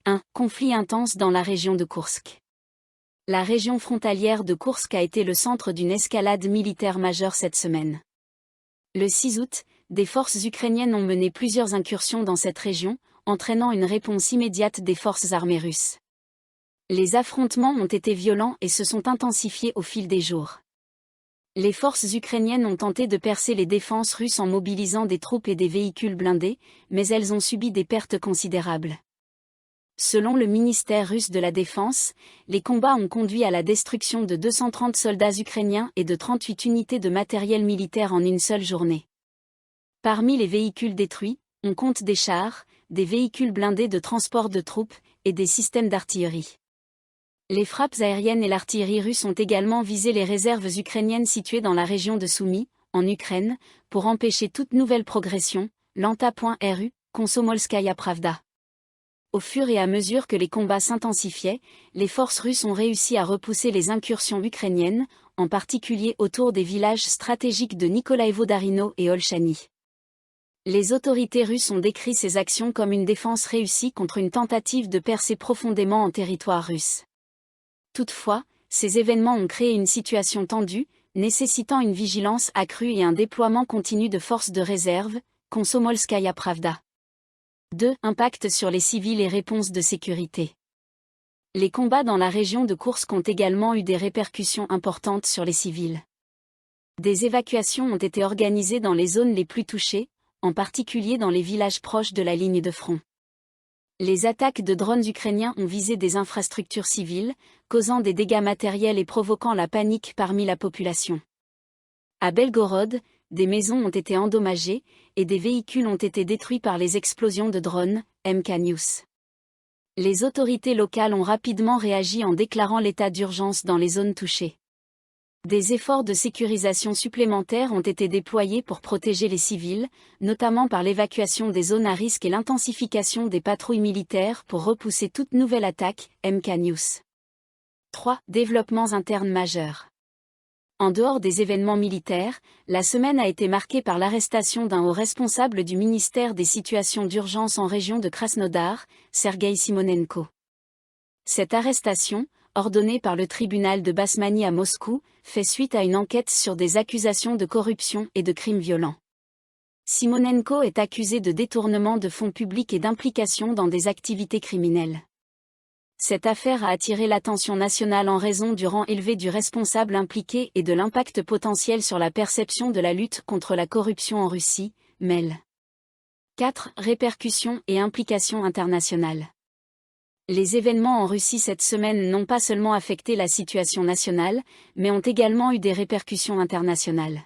1. Conflit intense dans la région de Koursk. La région frontalière de Koursk a été le centre d'une escalade militaire majeure cette semaine. Le 6 août, des forces ukrainiennes ont mené plusieurs incursions dans cette région, entraînant une réponse immédiate des forces armées russes. Les affrontements ont été violents et se sont intensifiés au fil des jours. Les forces ukrainiennes ont tenté de percer les défenses russes en mobilisant des troupes et des véhicules blindés, mais elles ont subi des pertes considérables. Selon le ministère russe de la Défense, les combats ont conduit à la destruction de 230 soldats ukrainiens et de 38 unités de matériel militaire en une seule journée. Parmi les véhicules détruits, on compte des chars, des véhicules blindés de transport de troupes et des systèmes d'artillerie. Les frappes aériennes et l'artillerie russe ont également visé les réserves ukrainiennes situées dans la région de Soumy, en Ukraine, pour empêcher toute nouvelle progression, Lenta.ru, Komsomolskaya Pravda. Au fur et à mesure que les combats s'intensifiaient, les forces russes ont réussi à repousser les incursions ukrainiennes, en particulier autour des villages stratégiques de Nikolaevo-Darino et Olchany. Les autorités russes ont décrit ces actions comme une défense réussie contre une tentative de percer profondément en territoire russe. Toutefois, ces événements ont créé une situation tendue, nécessitant une vigilance accrue et un déploiement continu de forces de réserve, Komsomolskaya Pravda. 2. Impact sur les civils et réponses de sécurité. Les combats dans la région de Koursk ont également eu des répercussions importantes sur les civils. Des évacuations ont été organisées dans les zones les plus touchées, en particulier dans les villages proches de la ligne de front. Les attaques de drones ukrainiens ont visé des infrastructures civiles, causant des dégâts matériels et provoquant la panique parmi la population. À Belgorod, des maisons ont été endommagées, et des véhicules ont été détruits par les explosions de drones, MK News. Les autorités locales ont rapidement réagi en déclarant l'état d'urgence dans les zones touchées. Des efforts de sécurisation supplémentaires ont été déployés pour protéger les civils, notamment par l'évacuation des zones à risque et l'intensification des patrouilles militaires pour repousser toute nouvelle attaque, MK News. 3. Développements internes majeurs. En dehors des événements militaires, la semaine a été marquée par l'arrestation d'un haut responsable du ministère des situations d'urgence en région de Krasnodar, Sergueï Simonenko. Cette arrestation, ordonnée par le tribunal de Basmany à Moscou, fait suite à une enquête sur des accusations de corruption et de crimes violents. Simonenko est accusé de détournement de fonds publics et d'implication dans des activités criminelles. Cette affaire a attiré l'attention nationale en raison du rang élevé du responsable impliqué et de l'impact potentiel sur la perception de la lutte contre la corruption en Russie, MEL. 4. Répercussions et implications internationales. Les événements en Russie cette semaine n'ont pas seulement affecté la situation nationale, mais ont également eu des répercussions internationales.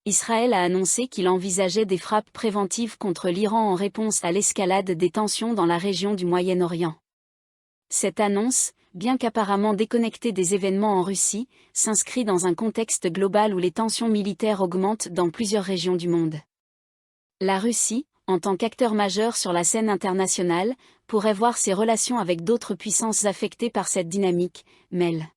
Israël a annoncé qu'il envisageait des frappes préventives contre l'Iran en réponse à l'escalade des tensions dans la région du Moyen-Orient. Cette annonce, bien qu'apparemment déconnectée des événements en Russie, s'inscrit dans un contexte global où les tensions militaires augmentent dans plusieurs régions du monde. La Russie, en tant qu'acteur majeur sur la scène internationale, pourrait voir ses relations avec d'autres puissances affectées par cette dynamique, MEL.